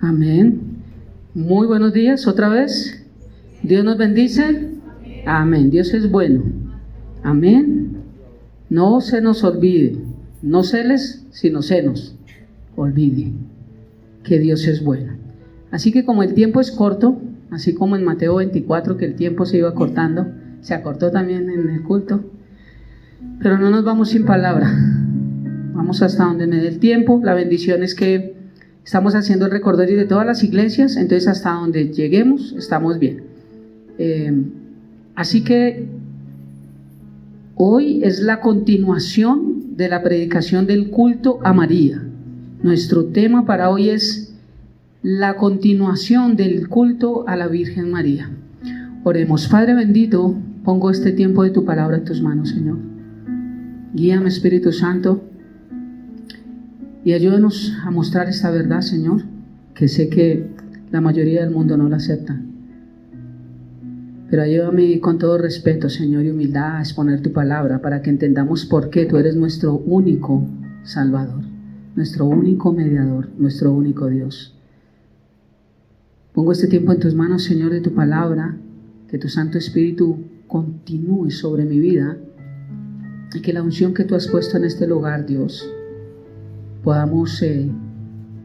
Amén. Muy buenos días otra vez. Dios nos bendice. Amén. Dios es bueno. Amén. No se nos olvide, no celes, sino se nos olvide que Dios es bueno. Así que como el tiempo es corto, así como en Mateo 24 que el tiempo se iba cortando, se acortó también en el culto, pero no nos vamos sin palabra. Vamos hasta donde me dé el tiempo. La bendición es que estamos haciendo el recordatorio de todas las iglesias, entonces hasta donde lleguemos estamos bien. Así que hoy es la continuación de la predicación del culto a María. Nuestro tema para hoy es la continuación del culto a la Virgen María. Oremos. Padre bendito, pongo este tiempo de tu palabra en tus manos, Señor. Guíame, Espíritu Santo, y ayúdanos a mostrar esta verdad, Señor, que sé que la mayoría del mundo no la acepta. Pero ayúdame con todo respeto, Señor, y humildad a exponer tu palabra para que entendamos por qué tú eres nuestro único Salvador, nuestro único mediador, nuestro único Dios. Pongo este tiempo en tus manos, Señor, de tu palabra, que tu Santo Espíritu continúe sobre mi vida y que la unción que tú has puesto en este lugar, Dios, podamos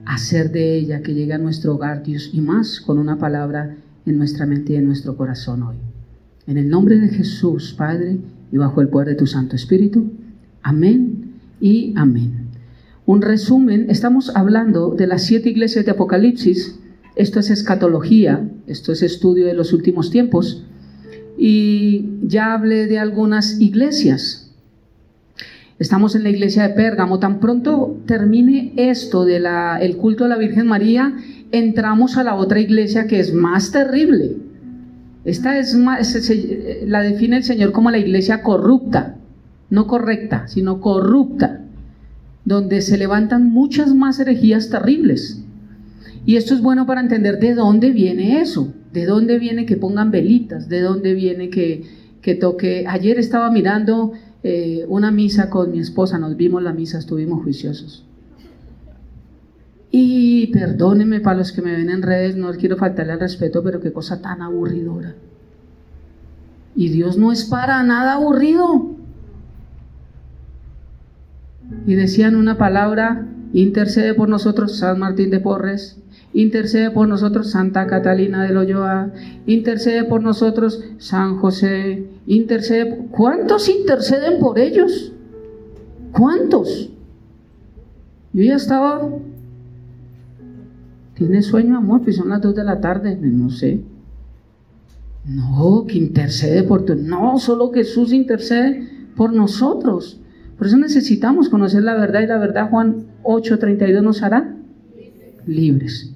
hacer de ella que llegue a nuestro hogar, Dios, y más con una palabra en nuestra mente y en nuestro corazón hoy. En el nombre de Jesús, Padre, y bajo el poder de tu Santo Espíritu. Amén y amén. Un resumen, estamos hablando de las 7 iglesias de Apocalipsis. Esto es escatología, esto es estudio de los últimos tiempos. Y ya hablé de algunas iglesias. Estamos en la iglesia de Pérgamo. Tan pronto termine esto de el culto a la Virgen María, entramos a la otra iglesia que es más terrible. Esta es más, la define el Señor como la iglesia corrupta, no correcta, sino corrupta, donde se levantan muchas más herejías terribles. Y esto es bueno para entender de dónde viene eso, de dónde viene que pongan velitas, de dónde viene que toque. Ayer estaba mirando una misa con mi esposa, nos vimos la misa, estuvimos juiciosos. Y perdónenme para los que me ven en redes, no quiero faltarle al respeto, pero qué cosa tan aburridora. Y Dios no es para nada aburrido. Y decían una palabra: intercede por nosotros San Martín de Porres, intercede por nosotros Santa Catalina de Loyola, intercede por nosotros San José, intercede. ¿Cuántos interceden por ellos? ¿Cuántos? Yo ya estaba... ¿Tienes sueño, amor? Pues son las 2 de la tarde, no sé. No, que intercede por tu... No, solo Jesús intercede por nosotros. Por eso necesitamos conocer la verdad, y la verdad, Juan 8:32, nos hará libres.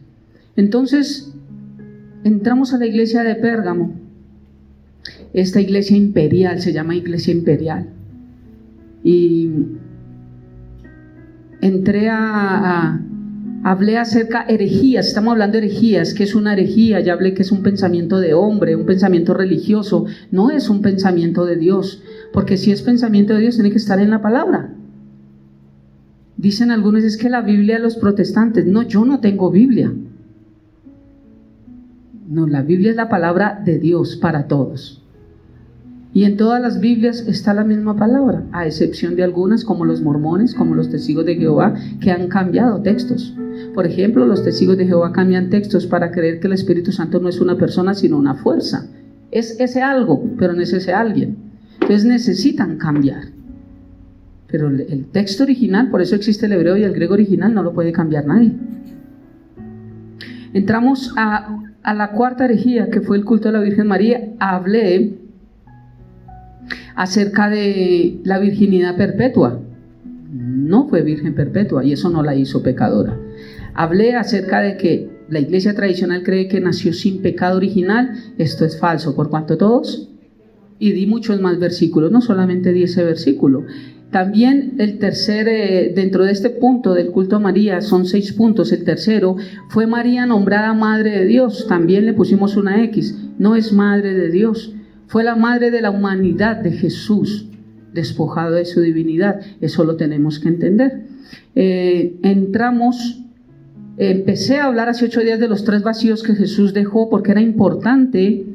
Entonces, entramos a la iglesia de Pérgamo. Esta iglesia imperial se llama iglesia imperial. Y entré hablé acerca de herejías. Estamos hablando de herejías. ¿Qué es una herejía? Ya hablé que es un pensamiento de hombre, un pensamiento religioso. No es un pensamiento de Dios, porque si es pensamiento de Dios tiene que estar en la palabra. Dicen algunos, es que la Biblia de los protestantes. No, yo no tengo Biblia. No, la Biblia es la palabra de Dios para todos. Y en todas las Biblias está la misma palabra, a excepción de algunas, como los mormones, como los testigos de Jehová, que han cambiado textos. Por ejemplo, los testigos de Jehová cambian textos para creer que el Espíritu Santo no es una persona, sino una fuerza. Es ese algo, pero no es ese alguien. Entonces necesitan cambiar. Pero el texto original, por eso existe el hebreo y el griego original, no lo puede cambiar nadie. Entramos a la cuarta herejía, que fue el culto a la Virgen María. Hablé acerca de la virginidad perpetua. No fue virgen perpetua, y eso no la hizo pecadora. Hablé acerca de que la iglesia tradicional cree que nació sin pecado original. Esto es falso, por cuanto todos, y di muchos más versículos, no solamente di ese versículo. También el tercer, dentro de este punto del culto a María, son 6 puntos. El tercero fue María nombrada Madre de Dios. También le pusimos una X. No es Madre de Dios. Fue la madre de la humanidad de Jesús, despojado de su divinidad. Eso lo tenemos que entender. Entramos Empecé a hablar hace 8 días de los 3 vacíos que Jesús dejó, porque era importante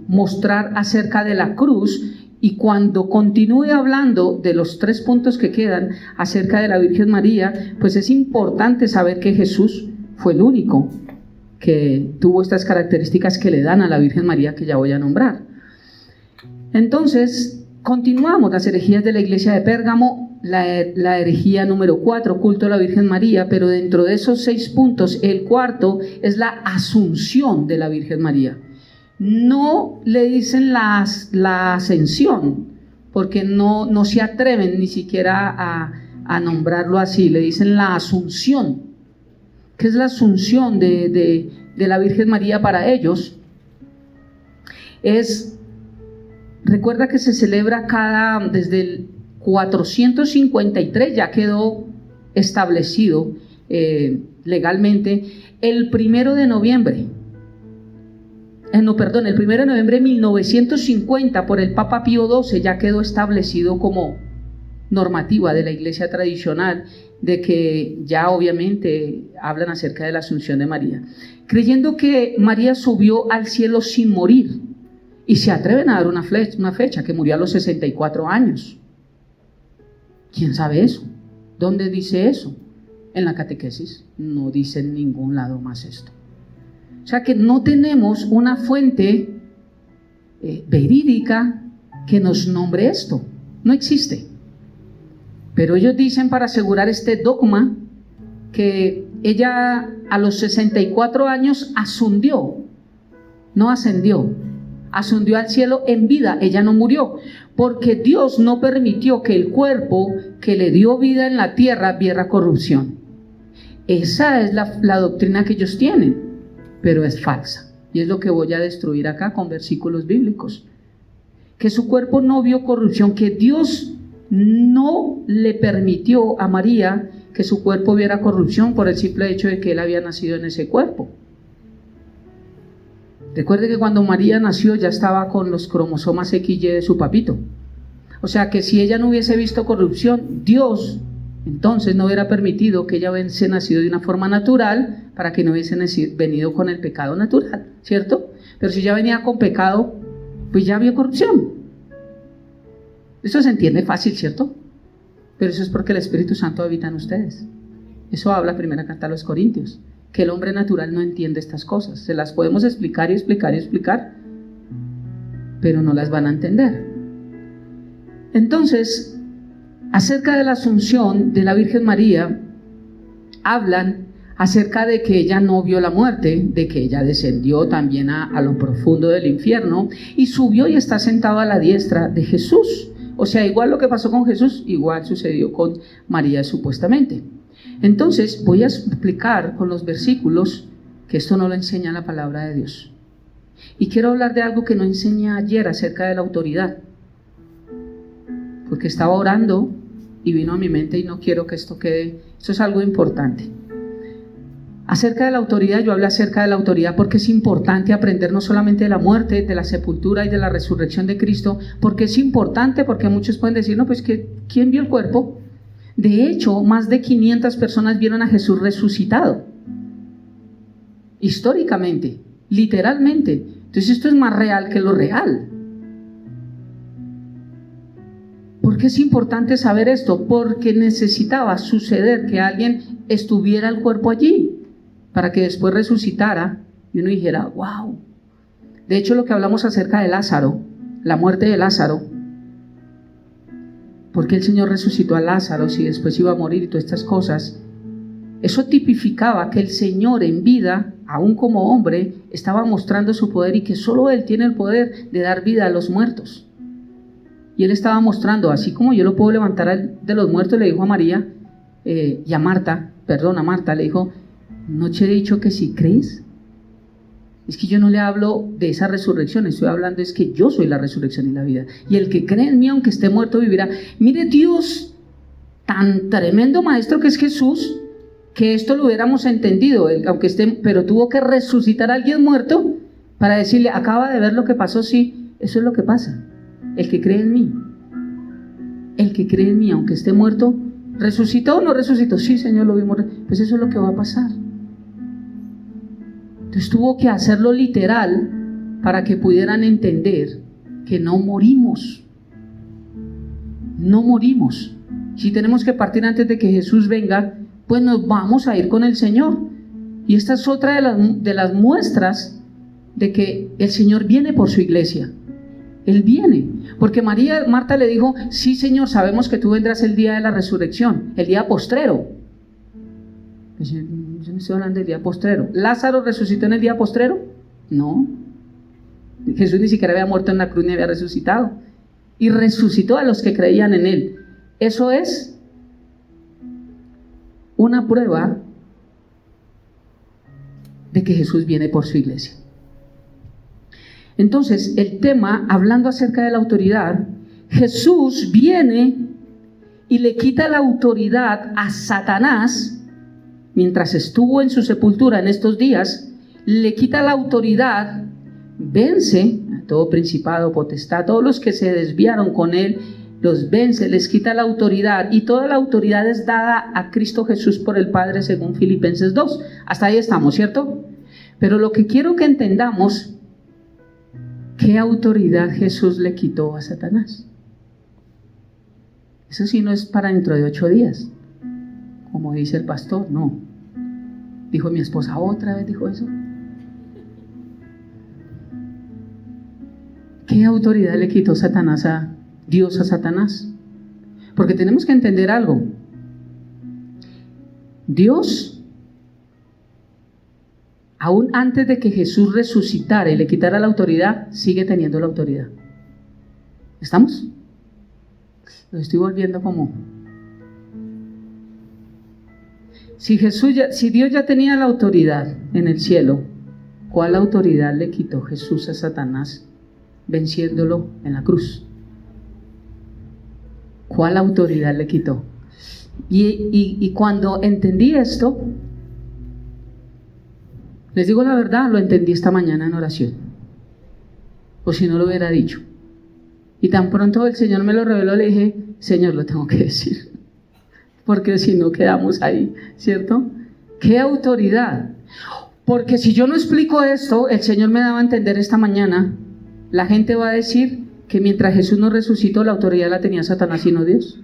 mostrar acerca de la cruz. Y cuando continúe hablando de los 3 puntos que quedan acerca de la Virgen María, pues es importante saber que Jesús fue el único que tuvo estas características que le dan a la Virgen María, que ya voy a nombrar. Entonces, continuamos las herejías de la iglesia de Pérgamo, la herejía número 4, culto a la Virgen María, pero dentro de esos 6 puntos, el cuarto es la asunción de la Virgen María. No le dicen la ascensión, porque no se atreven ni siquiera a nombrarlo así, le dicen la asunción. ¿Qué es la asunción de la Virgen María para ellos? Recuerda que se celebra desde el 453, ya quedó establecido legalmente, el 1 de noviembre. El 1 de noviembre de 1950 por el Papa Pío XII ya quedó establecido como normativa de la iglesia tradicional, de que ya obviamente hablan acerca de la asunción de María, creyendo que María subió al cielo sin morir, y se atreven a dar una fecha, que murió a los 64 años. ¿Quién sabe eso? ¿Dónde dice eso? En la catequesis no dice en ningún lado más esto. O sea que no tenemos una fuente verídica que nos nombre esto. No existe. Pero ellos dicen, para asegurar este dogma, que ella a los 64 años ascendió, no ascendió, ascendió al cielo en vida. Ella no murió, porque Dios no permitió que el cuerpo que le dio vida en la tierra viera corrupción. Esa es la doctrina que ellos tienen, pero es falsa, y es lo que voy a destruir acá con versículos bíblicos. Que su cuerpo no vio corrupción, que Dios no le permitió a María que su cuerpo viera corrupción por el simple hecho de que él había nacido en ese cuerpo. Recuerde que cuando María nació ya estaba con los cromosomas XY de su papito. O sea que si ella no hubiese visto corrupción, Dios entonces no hubiera permitido que ella hubiese nacido de una forma natural, para que no hubiese venido con el pecado natural, ¿cierto? Pero si ya venía con pecado, pues ya vio corrupción. Eso se entiende fácil, ¿cierto? Pero eso es porque el Espíritu Santo habita en ustedes. Eso habla primera carta a los Corintios, que el hombre natural no entiende estas cosas. Se las podemos explicar y explicar y explicar, pero no las van a entender. Entonces, acerca de la asunción de la Virgen María, hablan acerca de que ella no vio la muerte, de que ella descendió también a lo profundo del infierno y subió y está sentado a la diestra de Jesús. O sea, igual lo que pasó con Jesús, igual sucedió con María supuestamente. Entonces voy a explicar con los versículos que esto no lo enseña la palabra de Dios. Y quiero hablar de algo que no enseñé ayer acerca de la autoridad, porque estaba orando y vino a mi mente y no quiero que esto quede. Esto es algo importante. Acerca de la autoridad, yo hablé acerca de la autoridad porque es importante aprender no solamente de la muerte, de la sepultura y de la resurrección de Cristo, porque es importante, porque muchos pueden decir, no, pues que ¿quién vio el cuerpo? De hecho, más de 500 personas vieron a Jesús resucitado, históricamente, literalmente. Entonces esto es más real que lo real. ¿Por qué es importante saber esto? Porque necesitaba suceder que alguien estuviera el cuerpo allí, para que después resucitara y uno dijera, wow. De hecho, lo que hablamos acerca de Lázaro, la muerte de Lázaro, ¿por qué el Señor resucitó a Lázaro si después iba a morir y todas estas cosas? Eso tipificaba que el Señor en vida, aún como hombre, estaba mostrando su poder y que solo Él tiene el poder de dar vida a los muertos. Y Él estaba mostrando, así como yo lo puedo levantar de los muertos, le dijo a María y a Marta, le dijo, ¿no te he dicho que si crees? Es que yo no le hablo de esa resurrección, estoy hablando es que yo soy la resurrección y la vida. Y el que cree en mí, aunque esté muerto, vivirá. Mire Dios, tan tremendo maestro que es Jesús, que esto lo hubiéramos entendido, aunque esté, pero tuvo que resucitar a alguien muerto para decirle, acaba de ver lo que pasó, sí, eso es lo que pasa. El que cree en mí, aunque esté muerto, ¿Resucitó o no resucitó? Sí, Señor, lo vimos. Pues eso es lo que va a pasar. Entonces tuvo que hacerlo literal para que pudieran entender que no morimos. No morimos. Si tenemos que partir antes de que Jesús venga, pues nos vamos a ir con el Señor. Y esta es otra de las muestras de que el Señor viene por su iglesia. Él viene, porque Marta le dijo: sí, Señor, sabemos que tú vendrás el día de la resurrección, el día postrero. Pues yo no estoy hablando del día postrero. ¿Lázaro resucitó en el día postrero? No. Jesús ni siquiera había muerto en la cruz ni había resucitado. Y resucitó a los que creían en Él. Eso es una prueba de que Jesús viene por su iglesia. Entonces, el tema, hablando acerca de la autoridad, Jesús viene y le quita la autoridad a Satanás. Mientras estuvo en su sepultura en estos días, le quita la autoridad, vence a todo principado, potestad, todos los que se desviaron con él, los vence, les quita la autoridad, y toda la autoridad es dada a Cristo Jesús por el Padre, según Filipenses 2. Hasta ahí estamos, ¿cierto? Pero lo que quiero que entendamos, ¿qué autoridad Jesús le quitó a Satanás? Eso sí no es para dentro de 8 días, como dice el pastor, no. Dijo mi esposa, otra vez dijo eso. ¿Qué autoridad le quitó Satanás a Dios a Satanás? Porque tenemos que entender algo. Dios, aún antes de que Jesús resucitara y le quitara la autoridad, sigue teniendo la autoridad. ¿Estamos? Lo estoy volviendo como... Si Dios ya tenía la autoridad en el cielo, ¿cuál autoridad le quitó Jesús a Satanás venciéndolo en la cruz? ¿Cuál autoridad le quitó? Y cuando entendí esto, les digo la verdad, lo entendí esta mañana en oración. O si no lo hubiera dicho. Y tan pronto el Señor me lo reveló, le dije, Señor, lo tengo que decir. Porque si no quedamos ahí, ¿cierto? ¿Qué autoridad? Porque si yo no explico esto, el Señor me daba a entender esta mañana, la gente va a decir que mientras Jesús no resucitó, la autoridad la tenía Satanás y no Dios.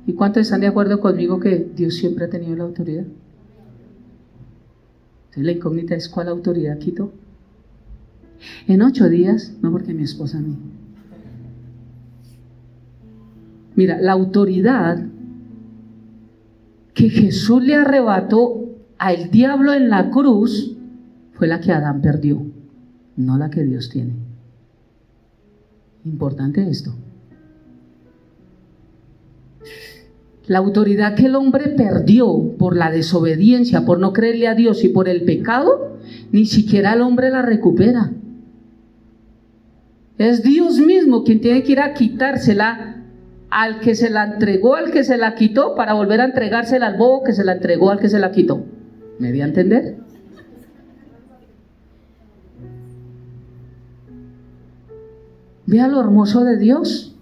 ¿Y cuántos están de acuerdo conmigo que Dios siempre ha tenido la autoridad? Entonces la incógnita es, ¿cuál autoridad quitó? En 8 días, no, porque mi esposa a mí. Mira, la autoridad que Jesús le arrebató al diablo en la cruz fue la que Adán perdió, no la que Dios tiene. Importante esto. La autoridad que el hombre perdió por la desobediencia, por no creerle a Dios y por el pecado, ni siquiera el hombre la recupera. Es Dios mismo quien tiene que ir a quitársela al que se la entregó, al que se la quitó, para volver a entregársela al bobo que se la entregó al que se la quitó. ¿Me di a entender? Vea lo hermoso de Dios.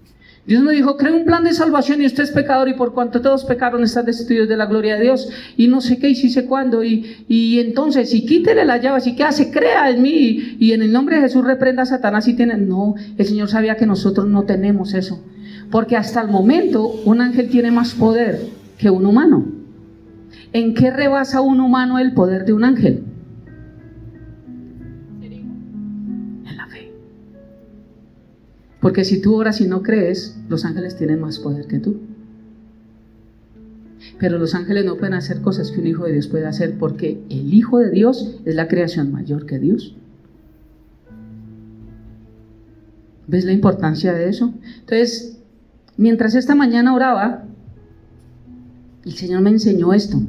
Dios me dijo, cree un plan de salvación y usted es pecador, y por cuanto todos pecaron están destituidos de la gloria de Dios, y no sé qué y sí sé cuándo, y entonces, y quítele las llaves, y qué hace, crea en mí, y en el nombre de Jesús reprenda a Satanás. Y tiene, no, el Señor sabía que nosotros no tenemos eso, porque hasta el momento un ángel tiene más poder que un humano. ¿En qué rebasa un humano el poder de un ángel? En la fe. Porque si tú oras y no crees, los ángeles tienen más poder que tú. Pero los ángeles no pueden hacer cosas que un hijo de Dios puede hacer, porque el Hijo de Dios es la creación mayor que Dios. ¿Ves la importancia de eso? Entonces, mientras esta mañana oraba, el Señor me enseñó esto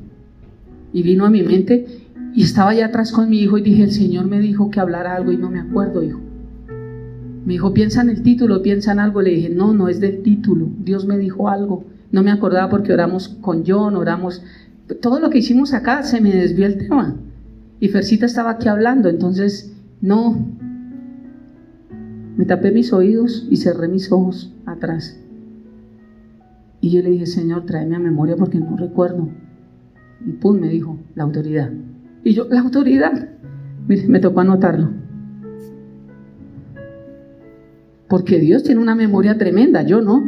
y vino a mi mente, y estaba allá atrás con mi hijo y dije, el Señor me dijo que hablara algo y no me acuerdo, hijo. Me dijo, piensa en el título, piensa en algo. Le dije, no, no es del título, Dios me dijo algo. No me acordaba porque oramos con John, oramos, todo lo que hicimos acá, se me desvió el tema. Y Fercita estaba aquí hablando, entonces, no. Me tapé mis oídos y cerré mis ojos atrás. Y yo le dije, Señor, tráeme a memoria porque no recuerdo. Y pum, me dijo, la autoridad. Y yo, la autoridad. Mire, me tocó anotarlo. Porque Dios tiene una memoria tremenda, yo no.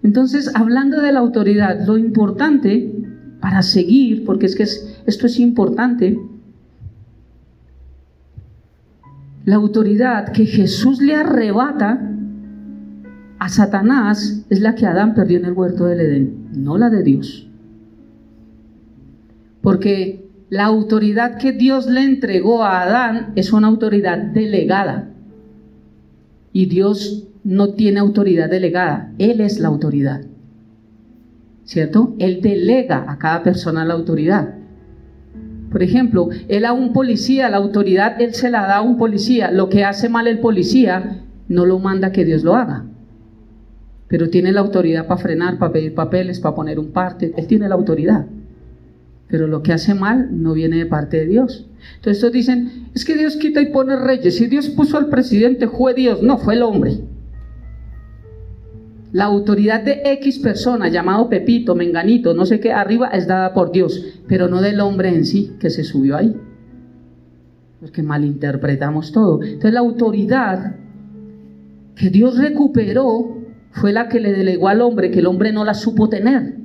Entonces, hablando de la autoridad, lo importante para seguir, porque es que esto es importante, la autoridad que Jesús le arrebata a Satanás es la que Adán perdió en el huerto del Edén, no la de Dios. Porque la autoridad que Dios le entregó a Adán es una autoridad delegada. Y Dios no tiene autoridad delegada, Él es la autoridad. ¿Cierto? Él delega a cada persona la autoridad. Por ejemplo, Él a un policía, la autoridad Él se la da a un policía. Lo que hace mal el policía no lo manda que Dios lo haga. Pero tiene la autoridad para frenar, para pedir papeles, para poner un parte. Él tiene la autoridad. Pero lo que hace mal no viene de parte de Dios. Entonces estos dicen, es que Dios quita y pone reyes. Si Dios puso al presidente, fue Dios. No, fue el hombre. La autoridad de X persona, llamado Pepito, Menganito, no sé qué, arriba es dada por Dios, pero no del hombre en sí que se subió ahí. Porque malinterpretamos todo. Entonces la autoridad que Dios recuperó fue la que le delegó al hombre, que el hombre no la supo tener.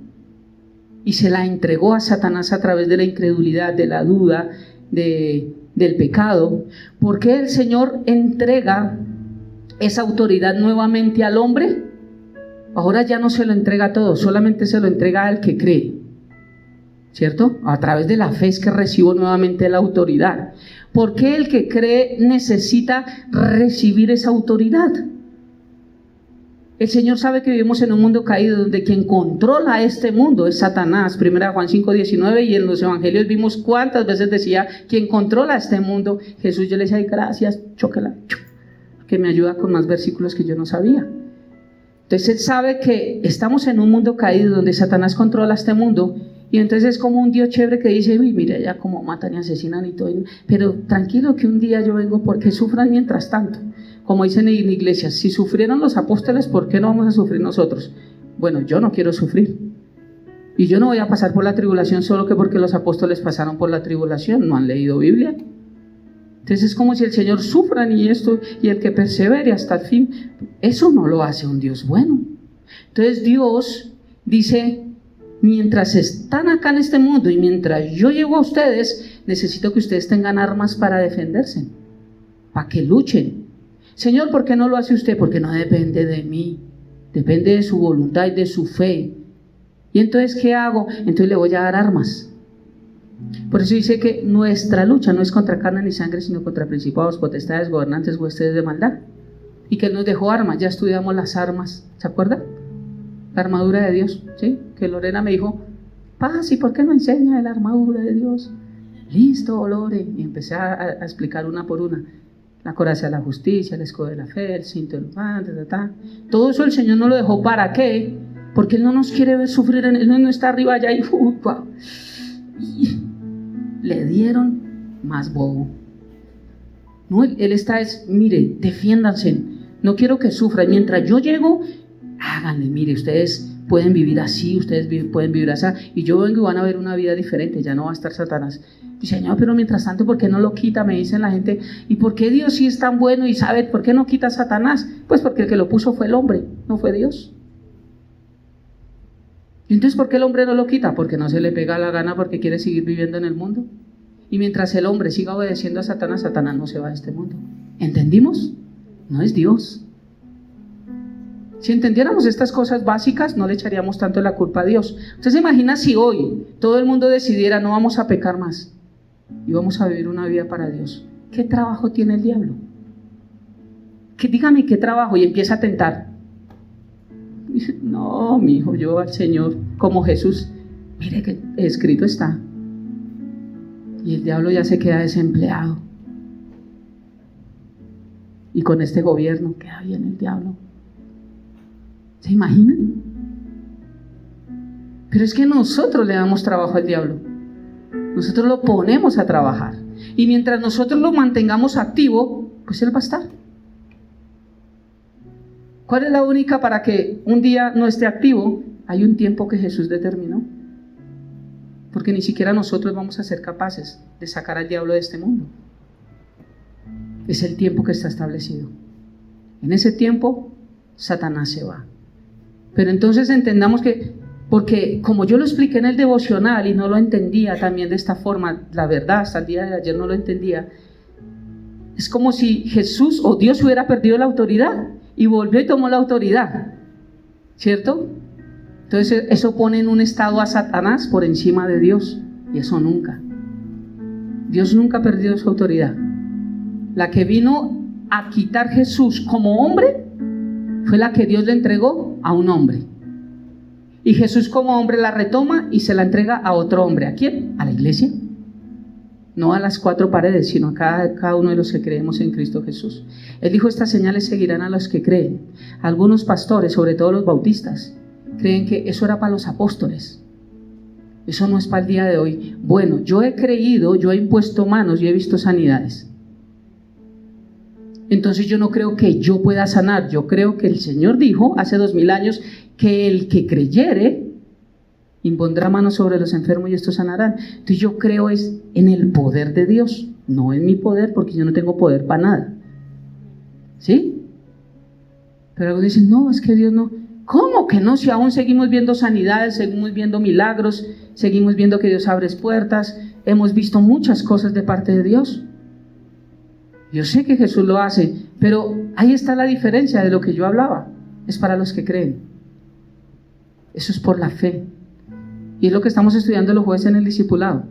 Y se la entregó a Satanás a través de la incredulidad, de la duda, del pecado. ¿Por qué el Señor entrega esa autoridad nuevamente al hombre? Ahora ya no se lo entrega a todos, solamente se lo entrega al que cree, ¿cierto? A través de la fe es que recibo nuevamente la autoridad. ¿Por qué el que cree necesita recibir esa autoridad? El Señor sabe que vivimos en un mundo caído donde quien controla este mundo es Satanás. 1 Juan 5:19, y en los evangelios vimos cuántas veces decía, quien controla este mundo. Jesús, yo le decía, ay, gracias, chócala, que me ayuda con más versículos que yo no sabía. Entonces Él sabe que estamos en un mundo caído donde Satanás controla este mundo, y entonces es como un Dios chévere que dice, uy, mira ya cómo matan y asesinan y todo, pero tranquilo que un día yo vengo porque sufran mientras tanto. Como dicen en iglesias, si sufrieron los apóstoles, ¿por qué no vamos a sufrir nosotros? Bueno, yo no quiero sufrir. Y yo no voy a pasar por la tribulación solo que porque los apóstoles pasaron por la tribulación. ¿No han leído Biblia? Entonces es como si el Señor sufra y esto, y el que persevere hasta el fin. Eso no lo hace un Dios bueno. Entonces Dios dice, mientras están acá en este mundo y mientras yo llego a ustedes, necesito que ustedes tengan armas para defenderse, para que luchen. Señor, ¿por qué no lo hace usted? Porque no depende de mí, depende de su voluntad y de su fe. ¿Y entonces qué hago? Entonces le voy a dar armas. Por eso dice que nuestra lucha no es contra carne ni sangre, sino contra principados, potestades, gobernantes, huestes de maldad. Y que Él nos dejó armas, ya estudiamos las armas, ¿se acuerda? La armadura de Dios, ¿sí? Que Lorena me dijo, Paz, ¿y por qué no enseña la armadura de Dios? Listo, Lore. Y empecé a explicar una por una. La coraza de la justicia, el escudo de la fe, el cinto del pan, todo eso el Señor no lo dejó. ¿Para qué? Porque Él no nos quiere ver sufrir, Él no está arriba allá y wow. Le dieron más bobo. No, Él está mire, defiéndanse, no quiero que sufran. Mientras yo llego, háganle, mire, ustedes pueden vivir así, ustedes pueden vivir así, y yo vengo y van a ver una vida diferente, ya no va a estar Satanás. Y Señor, pero mientras tanto, ¿por qué no lo quita? Me dicen la gente, ¿y por qué Dios sí es tan bueno y sabe por qué no quita a Satanás? Pues porque el que lo puso fue el hombre, no fue Dios. ¿Y entonces por qué el hombre no lo quita? Porque no se le pega la gana, porque quiere seguir viviendo en el mundo. Y mientras el hombre siga obedeciendo a Satanás, Satanás no se va de este mundo. ¿Entendimos? No es Dios. Si entendiéramos estas cosas básicas, no le echaríamos tanto la culpa a Dios. ¿Usted se imagina si hoy todo el mundo decidiera no vamos a pecar más y vamos a vivir una vida para Dios? ¿Qué trabajo tiene el diablo? Dígame qué trabajo, y empieza a tentar. No, mi hijo, yo al Señor como Jesús, mire que escrito está. Y el diablo ya se queda desempleado. Y con este gobierno queda bien el diablo. ¿Se imaginan? Pero es que nosotros le damos trabajo al diablo. Nosotros lo ponemos a trabajar. Y mientras nosotros lo mantengamos activo, pues él va a estar. ¿Cuál es la única para que un día no esté activo? Hay un tiempo que Jesús determinó. Porque ni siquiera nosotros vamos a ser capaces de sacar al diablo de este mundo. Es el tiempo que está establecido. En ese tiempo, Satanás se va. Pero entonces entendamos que, porque como yo lo expliqué en el devocional y no lo entendía también de esta forma, la verdad, hasta el día de ayer no lo entendía, es como si Jesús o Dios hubiera perdido la autoridad y volvió y tomó la autoridad, ¿cierto? Entonces eso pone en un estado a Satanás por encima de Dios, y eso nunca. Dios nunca ha perdido su autoridad. La que vino a quitar Jesús como hombre fue la que Dios le entregó a un hombre. Y Jesús como hombre la retoma y se la entrega a otro hombre. ¿A quién? A la iglesia. No a las cuatro paredes, sino a cada uno de los que creemos en Cristo Jesús. Él dijo: estas señales seguirán a los que creen. Algunos pastores, sobre todo los bautistas, creen que eso era para los apóstoles. Eso no es para el día de hoy. Bueno, yo he creído, yo he impuesto manos, yo he visto sanidades. Entonces yo no creo que yo pueda sanar. Yo creo que el Señor dijo hace 2000 años que el que creyere impondrá manos sobre los enfermos y estos sanarán. Entonces yo creo es en el poder de Dios, no en mi poder, porque yo no tengo poder para nada. ¿Sí? Pero algunos dicen: no, es que Dios no. ¿Cómo que no? Si aún seguimos viendo sanidades, seguimos viendo milagros, seguimos viendo que Dios abre puertas, hemos visto muchas cosas de parte de Dios. Yo sé que Jesús lo hace, pero ahí está la diferencia de lo que yo hablaba. Es para los que creen. Eso es por la fe. Y es lo que estamos estudiando los jueves en el discipulado.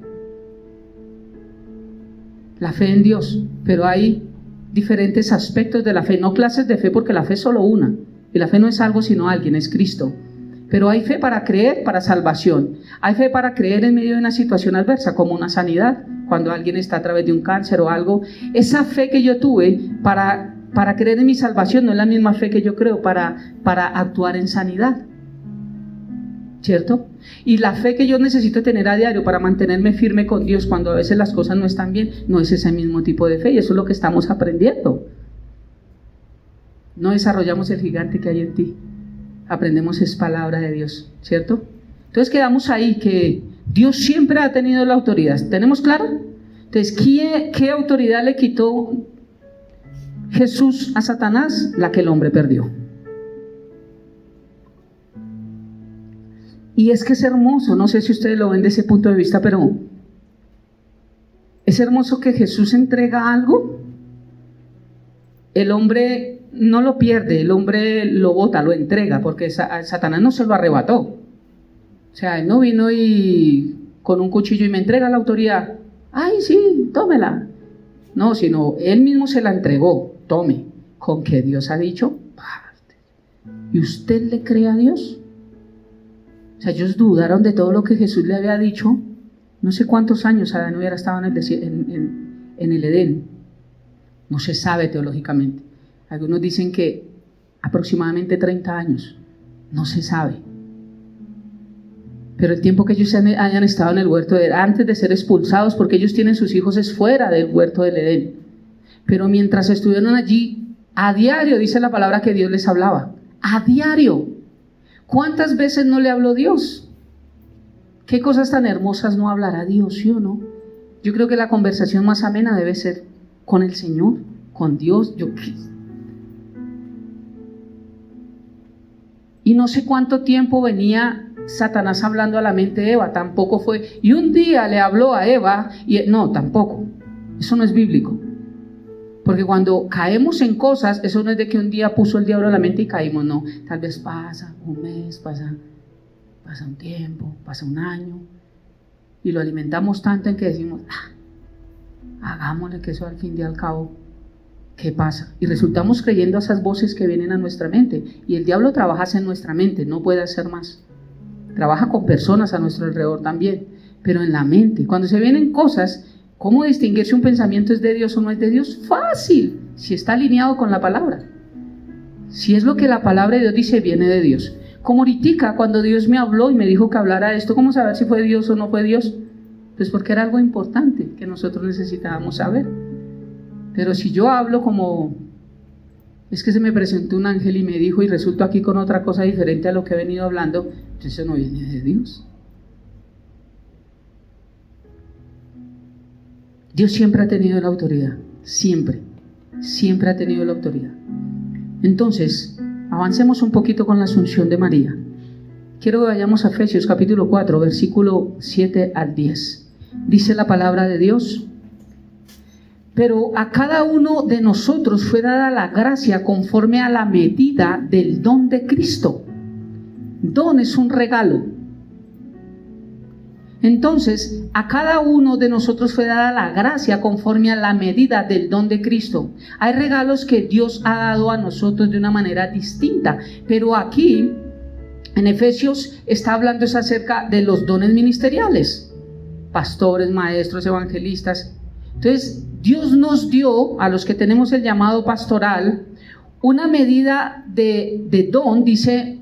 La fe en Dios. Pero hay diferentes aspectos de la fe, no clases de fe, porque la fe es solo una. Y la fe no es algo sino alguien, es Cristo. Pero hay fe para creer, para salvación. Hay fe para creer en medio de una situación adversa, como una sanidad, cuando alguien está a través de un cáncer o algo. Esa fe que yo tuve para creer en mi salvación no es la misma fe que yo creo para actuar en sanidad, ¿cierto? Y la fe que yo necesito tener a diario para mantenerme firme con Dios cuando a veces las cosas no están bien, no es ese mismo tipo de fe, y eso es lo que estamos aprendiendo. No desarrollamos el gigante que hay en ti, aprendemos es palabra de Dios, ¿cierto? Entonces quedamos ahí, que Dios siempre ha tenido la autoridad. ¿Tenemos claro? Entonces, ¿qué autoridad le quitó Jesús a Satanás? La que el hombre perdió. Y es que es hermoso, no sé si ustedes lo ven desde ese punto de vista, pero es hermoso que Jesús entrega algo, el hombre no lo pierde, el hombre lo bota, lo entrega, porque Satanás no se lo arrebató. O sea, él no vino y con un cuchillo y me entrega la autoridad. ¡Ay, sí, tómela! No, sino él mismo se la entregó. Tome, con que Dios ha dicho, parte. ¿Y usted le cree a Dios? O sea, ellos dudaron de todo lo que Jesús le había dicho. No sé cuántos años Adán hubiera estado en el Edén. No se sabe teológicamente. Algunos dicen que aproximadamente 30 años. No se sabe. Pero el tiempo que ellos hayan estado en el huerto de Edén, antes de ser expulsados, porque ellos tienen sus hijos es fuera del huerto del Edén. Pero mientras estuvieron allí, a diario, dice la palabra que Dios les hablaba. A diario. ¿Cuántas veces no le habló Dios? ¿Qué cosas tan hermosas no hablará Dios, sí o no? Yo creo que la conversación más amena debe ser con el Señor, con Dios. Y no sé cuánto tiempo venía Satanás hablando a la mente de Eva, tampoco fue. Y un día le habló a Eva, y no, tampoco. Eso no es bíblico. Porque cuando caemos en cosas, eso no es de que un día puso el diablo a la mente y caímos, no. Tal vez pasa un mes, pasa un tiempo, pasa un año, y lo alimentamos tanto en que decimos, hagámosle, que eso al fin y al cabo, ¿qué pasa? Y resultamos creyendo a esas voces que vienen a nuestra mente. Y el diablo trabaja en nuestra mente, no puede hacer más. Trabaja con personas a nuestro alrededor también, pero en la mente. Cuando se vienen cosas, ¿cómo distinguir si un pensamiento es de Dios o no es de Dios? Fácil, si está alineado con la palabra. Si es lo que la palabra de Dios dice, viene de Dios. Como ahorita, cuando Dios me habló y me dijo que hablara esto, ¿cómo saber si fue Dios o no fue Dios? Pues porque era algo importante que nosotros necesitábamos saber. Pero si yo hablo como es que se me presentó un ángel y me dijo y resultó aquí con otra cosa diferente a lo que he venido hablando, pues eso no viene de Dios. Dios siempre ha tenido la autoridad, siempre ha tenido la autoridad. Entonces, avancemos un poquito con la asunción de María. Quiero que vayamos a Efesios capítulo 4, versículo 7 al 10. Dice la palabra de Dios: pero a cada uno de nosotros fue dada la gracia conforme a la medida del don de Cristo. Don es un regalo. Entonces, a cada uno de nosotros fue dada la gracia conforme a la medida del don de Cristo. Hay regalos que Dios ha dado a nosotros de una manera distinta, pero aquí en Efesios está hablando es acerca de los dones ministeriales, pastores, maestros, evangelistas. Entonces, Dios nos dio, a los que tenemos el llamado pastoral, una medida de don, dice,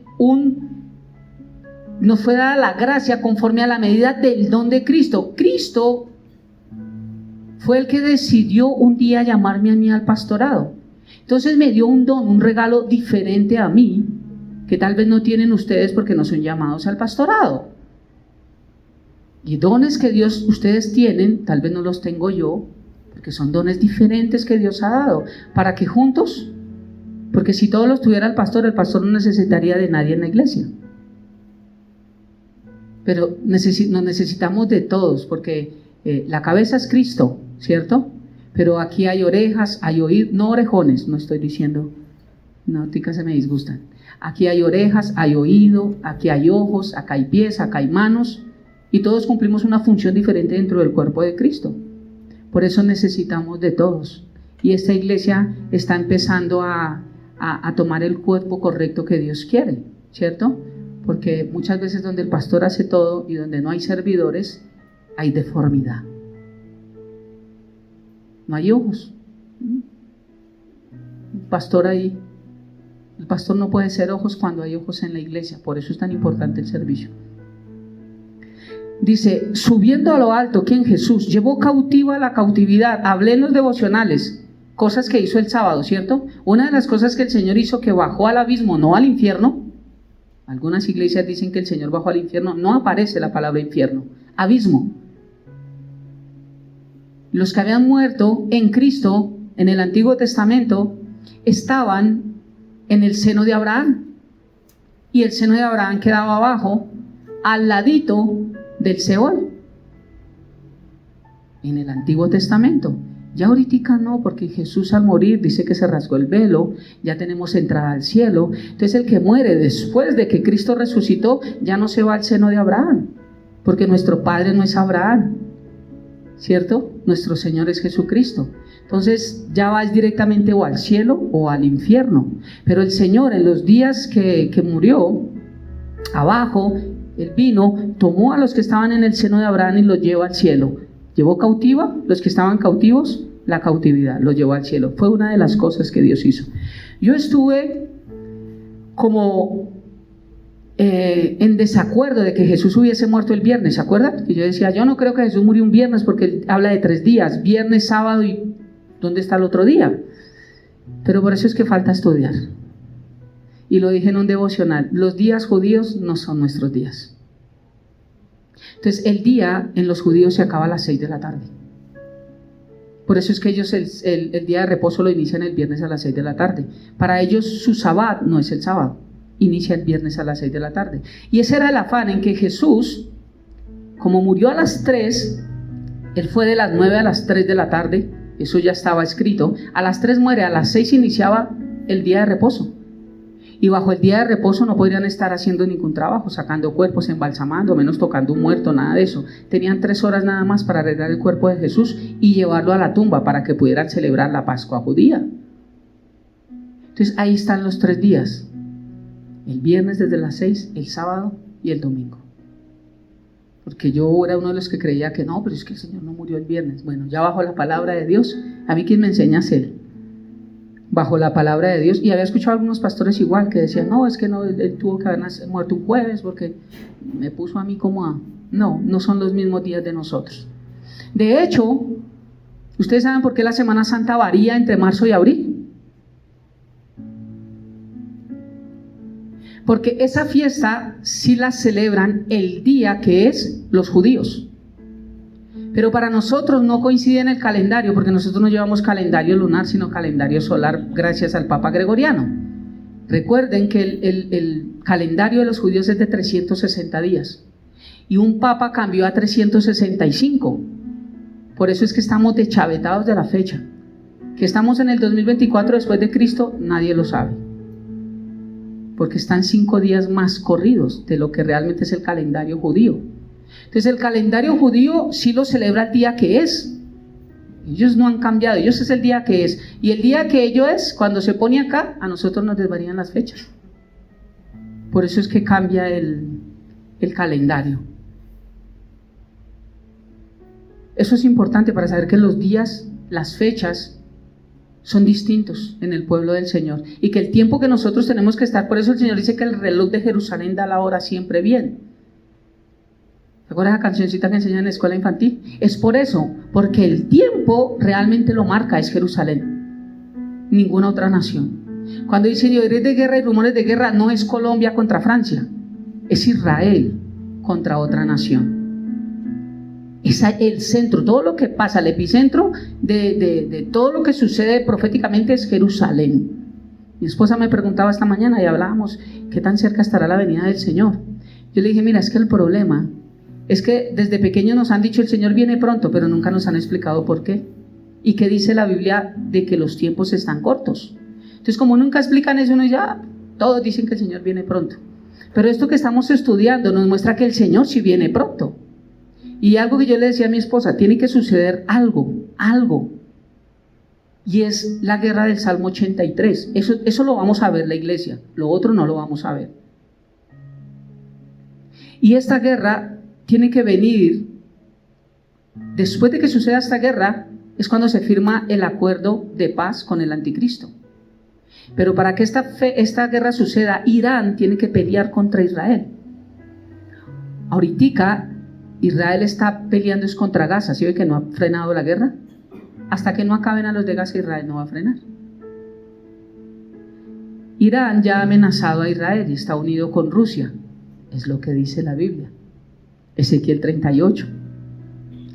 nos fue dada la gracia conforme a la medida del don de Cristo. Cristo fue el que decidió un día llamarme a mí al pastorado. Entonces me dio un don, un regalo diferente a mí, que tal vez no tienen ustedes porque no son llamados al pastorado. Y dones que ustedes tienen, tal vez no los tengo yo, porque son dones diferentes que Dios ha dado, para que juntos, porque si todos los tuviera el pastor no necesitaría de nadie en la iglesia. Pero nos necesitamos de todos, porque la cabeza es Cristo, ¿cierto? Pero aquí hay orejas, hay oídos, no orejones, no estoy diciendo, no, ticas se me disgustan. Aquí hay orejas, hay oído, aquí hay ojos, acá hay pies, acá hay manos, y todos cumplimos una función diferente dentro del cuerpo de Cristo. Por eso necesitamos de todos. Y esta iglesia está empezando a tomar el cuerpo correcto que Dios quiere, ¿cierto? Porque muchas veces donde el pastor hace todo y donde no hay servidores, hay deformidad. No hay ojos. El pastor ahí. El pastor no puede ser ojos cuando hay ojos en la iglesia. Por eso es tan importante el servicio. Dice, subiendo a lo alto, ¿quién? Jesús llevó cautiva la cautividad. Hablé en los devocionales, cosas que hizo el sábado, ¿cierto? Una de las cosas que el Señor hizo, que bajó al abismo, no al infierno. Algunas iglesias dicen que el Señor bajó al infierno. No aparece la palabra infierno, abismo. Los que habían muerto en Cristo en el Antiguo Testamento estaban en el seno de Abraham, y el seno de Abraham quedaba abajo, al ladito del Seol, en el Antiguo Testamento. Ya ahorita no, porque Jesús al morir dice que se rasgó el velo, ya tenemos entrada al cielo. Entonces el que muere después de que Cristo resucitó ya no se va al seno de Abraham, porque nuestro Padre no es Abraham, ¿cierto? Nuestro Señor es Jesucristo. Entonces ya vas directamente o al cielo o al infierno. Pero el Señor en los días que murió, abajo, Él vino, tomó a los que estaban en el seno de Abraham y los llevó al cielo. Llevó cautiva los que estaban cautivos, la cautividad, los llevó al cielo. Fue una de las cosas que Dios hizo. Yo estuve como en desacuerdo de que Jesús hubiese muerto el viernes, ¿se acuerdan? Que yo decía, yo no creo que Jesús murió un viernes, porque Él habla de 3 días, viernes, sábado, y ¿dónde está el otro día? Pero por eso es que falta estudiar. Y lo dije en un devocional, los días judíos no son nuestros días. Entonces el día en los judíos se acaba a las 6 de la tarde. Por eso es que ellos el día de reposo lo inician el viernes a las 6 de la tarde. Para ellos su sabbat no es el sábado, inicia el viernes a las 6 de la tarde. Y ese era el afán en que Jesús, como murió a las 3, Él fue de las 9 a las 3 de la tarde, eso ya estaba escrito. A las 3 muere, a las 6 iniciaba el día de reposo. Y bajo el día de reposo no podrían estar haciendo ningún trabajo, sacando cuerpos, embalsamando, menos tocando un muerto, nada de eso. Tenían 3 horas nada más para arreglar el cuerpo de Jesús y llevarlo a la tumba para que pudieran celebrar la Pascua judía. Entonces ahí están los 3 días. El viernes desde las 6, el sábado y el domingo. Porque yo era uno de los que creía que no, pero es que el Señor no murió el viernes. Bueno, ya bajo la palabra de Dios, a mí quien me enseña es Él. Bajo la palabra de Dios, y había escuchado a algunos pastores igual que decían, no, es que no, él tuvo que haber muerto un jueves porque me puso a mí como a... No son los mismos días de nosotros. De hecho, ¿ustedes saben por qué la Semana Santa varía entre marzo y abril? Porque esa fiesta sí la celebran el día que es los judíos. Pero para nosotros no coincide en el calendario, porque nosotros no llevamos calendario lunar, sino calendario solar, gracias al Papa Gregoriano. Recuerden que el calendario de los judíos es de 360 días. Y un Papa cambió a 365. Por eso es que estamos deschavetados de la fecha. Que estamos en el 2024 después de Cristo, nadie lo sabe. Porque están 5 días más corridos de lo que realmente es el calendario judío. Entonces el calendario judío sí lo celebra el día que es. Ellos no han cambiado, ellos es el día que es. Y el día que ellos es, cuando se pone acá, a nosotros nos desvarían las fechas. Por eso es que cambia el calendario. Eso es importante para saber que los días, las fechas, son distintos en el pueblo del Señor. Y que el tiempo que nosotros tenemos que estar, por eso el Señor dice que el reloj de Jerusalén da la hora siempre bien. ¿Te acuerdas la cancioncita que enseñan en la escuela infantil? Es por eso, porque el tiempo realmente lo marca, es Jerusalén, ninguna otra nación. Cuando dicen oíres de guerra y rumores de guerra, no es Colombia contra Francia, es Israel contra otra nación. Es el centro, todo lo que pasa, el epicentro de todo lo que sucede proféticamente es Jerusalén. Mi esposa me preguntaba esta mañana y hablábamos, ¿qué tan cerca estará la venida del Señor? Yo le dije, mira, es que el problema es que desde pequeños nos han dicho el Señor viene pronto, pero nunca nos han explicado por qué. ¿Y qué dice la Biblia de que los tiempos están cortos? Entonces, como nunca explican eso, uno ya, todos dicen que el Señor viene pronto. Pero esto que estamos estudiando nos muestra que el Señor sí viene pronto. Y algo que yo le decía a mi esposa, tiene que suceder algo. Y es la guerra del Salmo 83. Eso lo vamos a ver la iglesia, lo otro no lo vamos a ver. Y esta guerra tiene que venir, después de que suceda esta guerra, es cuando se firma el acuerdo de paz con el anticristo. Pero para que esta guerra suceda, Irán tiene que pelear contra Israel. Ahorita Israel está peleando es contra Gaza. ¿Sí ve que no ha frenado la guerra? Hasta que no acaben a los de Gaza, Israel no va a frenar. Irán ya ha amenazado a Israel y está unido con Rusia. Es lo que dice la Biblia. Ezequiel 38.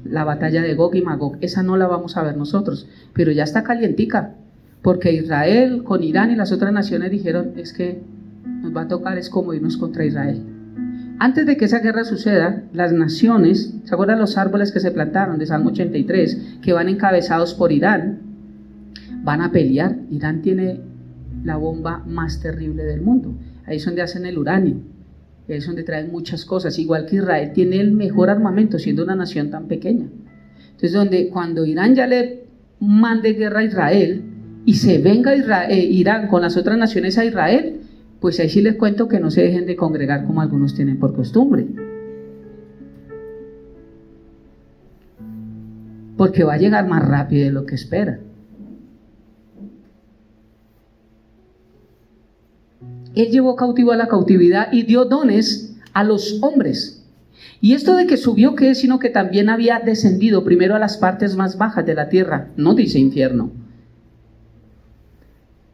La batalla de Gog y Magog. Esa no la vamos a ver nosotros, pero ya está calientica. Porque Israel con Irán y las otras naciones dijeron, es que nos va a tocar, es como irnos contra Israel. Antes de que esa guerra suceda, las naciones, ¿se acuerdan los árboles que se plantaron de Salmo 83, que van encabezados por Irán? Van a pelear. Irán tiene la bomba más terrible del mundo. Ahí es donde hacen el uranio, ahí es donde traen muchas cosas, igual que Israel tiene el mejor armamento siendo una nación tan pequeña. Entonces cuando Irán ya le mande guerra a Israel y se venga Irán con las otras naciones a Israel, pues ahí sí les cuento que no se dejen de congregar como algunos tienen por costumbre. Porque va a llegar más rápido de lo que espera. Él llevó cautivo a la cautividad y dio dones a los hombres. Y esto de que subió, ¿qué es? Sino que también había descendido primero a las partes más bajas de la tierra. No dice infierno.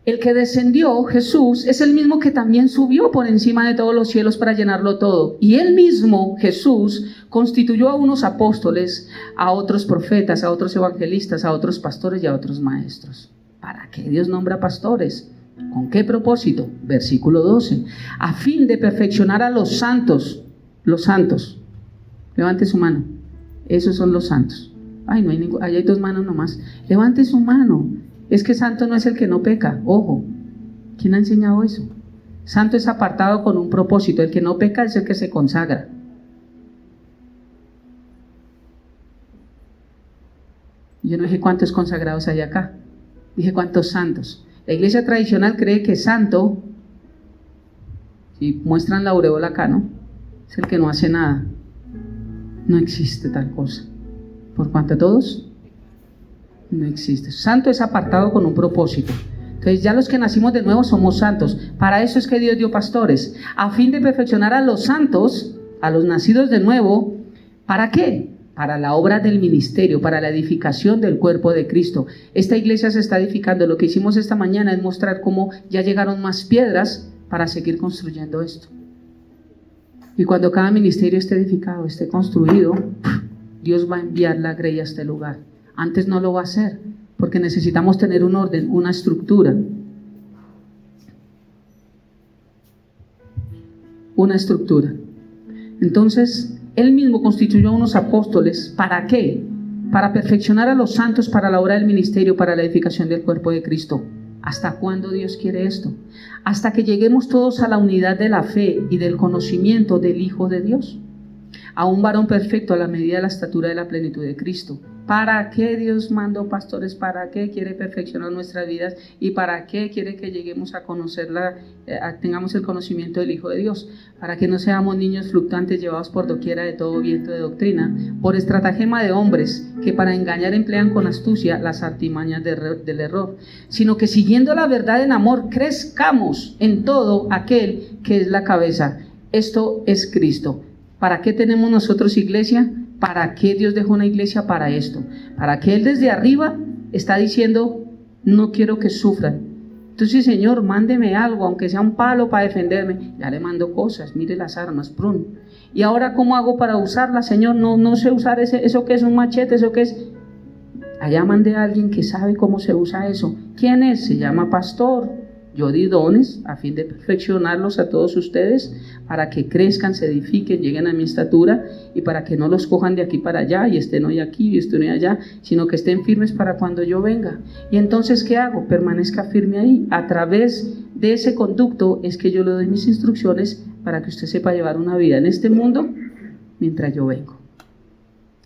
El que descendió, Jesús, es el mismo que también subió por encima de todos los cielos para llenarlo todo. Y él mismo, Jesús, constituyó a unos apóstoles, a otros profetas, a otros evangelistas, a otros pastores y a otros maestros. ¿Para qué Dios nombra pastores? ¿Con qué propósito? Versículo 12. A fin de perfeccionar a los santos. Los santos. Levante su mano. Esos son los santos. Ay, no hay ningún. Ahí hay 2 manos nomás. Levante su mano. Es que santo no es el que no peca, ojo. ¿Quién ha enseñado eso? Santo es apartado con un propósito. El que no peca es el que se consagra. Yo no dije cuántos consagrados hay acá, dije cuántos santos. La iglesia tradicional cree que santo, si muestran la aureola acá, ¿no? Es el que no hace nada. No existe tal cosa. ¿Por cuánto todos? No existe. Santo es apartado con un propósito. Entonces ya los que nacimos de nuevo somos santos. Para eso es que Dios dio pastores, a fin de perfeccionar a los santos, a los nacidos de nuevo. ¿Para qué? Para la obra del ministerio, para la edificación del cuerpo de Cristo. Esta iglesia se está edificando. Lo que hicimos esta mañana es mostrar cómo ya llegaron más piedras para seguir construyendo esto. Y cuando cada ministerio esté edificado, esté construido, Dios va a enviar la grey a este lugar. Antes no lo va a hacer, porque necesitamos tener un orden, una estructura. Una estructura. Entonces, Él mismo constituyó a unos apóstoles. ¿Para qué? Para perfeccionar a los santos para la obra del ministerio, para la edificación del cuerpo de Cristo. ¿Hasta cuándo Dios quiere esto? Hasta que lleguemos todos a la unidad de la fe y del conocimiento del Hijo de Dios, a un varón perfecto a la medida de la estatura de la plenitud de Cristo. ¿Para qué Dios mandó pastores? ¿Para qué quiere perfeccionar nuestras vidas? ¿Y para qué quiere que lleguemos a conocerla, tengamos el conocimiento del Hijo de Dios? Para que no seamos niños fluctuantes llevados por doquiera de todo viento de doctrina, por estratagema de hombres que para engañar emplean con astucia las artimañas del error, sino que siguiendo la verdad en amor crezcamos en todo aquel que es la cabeza. Esto es Cristo. ¿Para qué tenemos nosotros iglesia? ¿Para qué Dios dejó una iglesia? Para esto. Para que Él desde arriba está diciendo, no quiero que sufran. Entonces, Señor, mándeme algo, aunque sea un palo para defenderme. Ya le mando cosas, mire las armas, prun. Y ahora, ¿cómo hago para usarlas, Señor? No sé usar eso que es un machete, eso que es. Allá mandé a alguien que sabe cómo se usa eso. ¿Quién es? Se llama pastor. Yo di dones a fin de perfeccionarlos a todos ustedes para que crezcan, se edifiquen, lleguen a mi estatura y para que no los cojan de aquí para allá y estén hoy aquí y estén hoy allá, sino que estén firmes para cuando yo venga. Y entonces, ¿qué hago? Permanezca firme ahí. A través de ese conducto es que yo le doy mis instrucciones para que usted sepa llevar una vida en este mundo mientras yo vengo.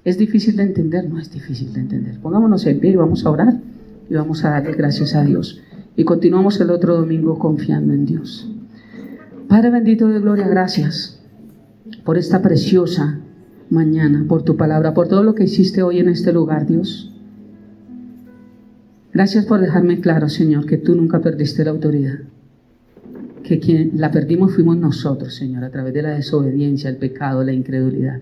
¿Es difícil de entender? No es difícil de entender. Pongámonos en pie y vamos a orar y vamos a darle gracias a Dios. Y continuamos el otro domingo confiando en Dios. Padre bendito de gloria, gracias por esta preciosa mañana, por tu palabra, por todo lo que hiciste hoy en este lugar, Dios. Gracias por dejarme claro, Señor, que tú nunca perdiste la autoridad. Que quien la perdimos fuimos nosotros, Señor, a través de la desobediencia, el pecado, la incredulidad.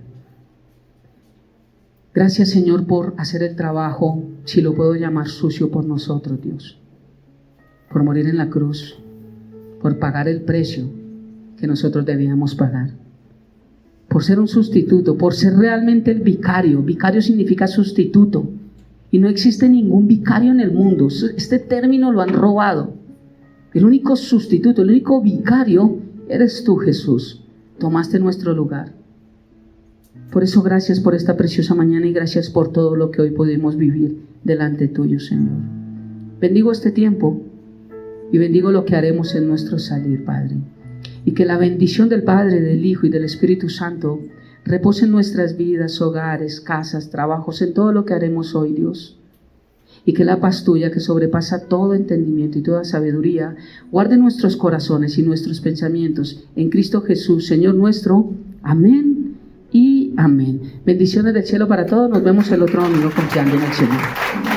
Gracias, Señor, por hacer el trabajo, si lo puedo llamar sucio, por nosotros, Dios. Por morir en la cruz, por pagar el precio que nosotros debíamos pagar, por ser un sustituto, por ser realmente el vicario. Vicario significa sustituto, y no existe ningún vicario en el mundo. Este término lo han robado. El único sustituto, el único vicario eres tú, Jesús. Tomaste nuestro lugar. Por eso gracias por esta preciosa mañana y gracias por todo lo que hoy pudimos vivir delante tuyo, Señor. Bendigo este tiempo y bendigo lo que haremos en nuestro salir, Padre. Y que la bendición del Padre, del Hijo y del Espíritu Santo repose en nuestras vidas, hogares, casas, trabajos, en todo lo que haremos hoy, Dios. Y que la paz tuya, que sobrepasa todo entendimiento y toda sabiduría, guarde nuestros corazones y nuestros pensamientos en Cristo Jesús, Señor nuestro. Amén y amén. Bendiciones del cielo para todos. Nos vemos el otro domingo confiando en el Señor.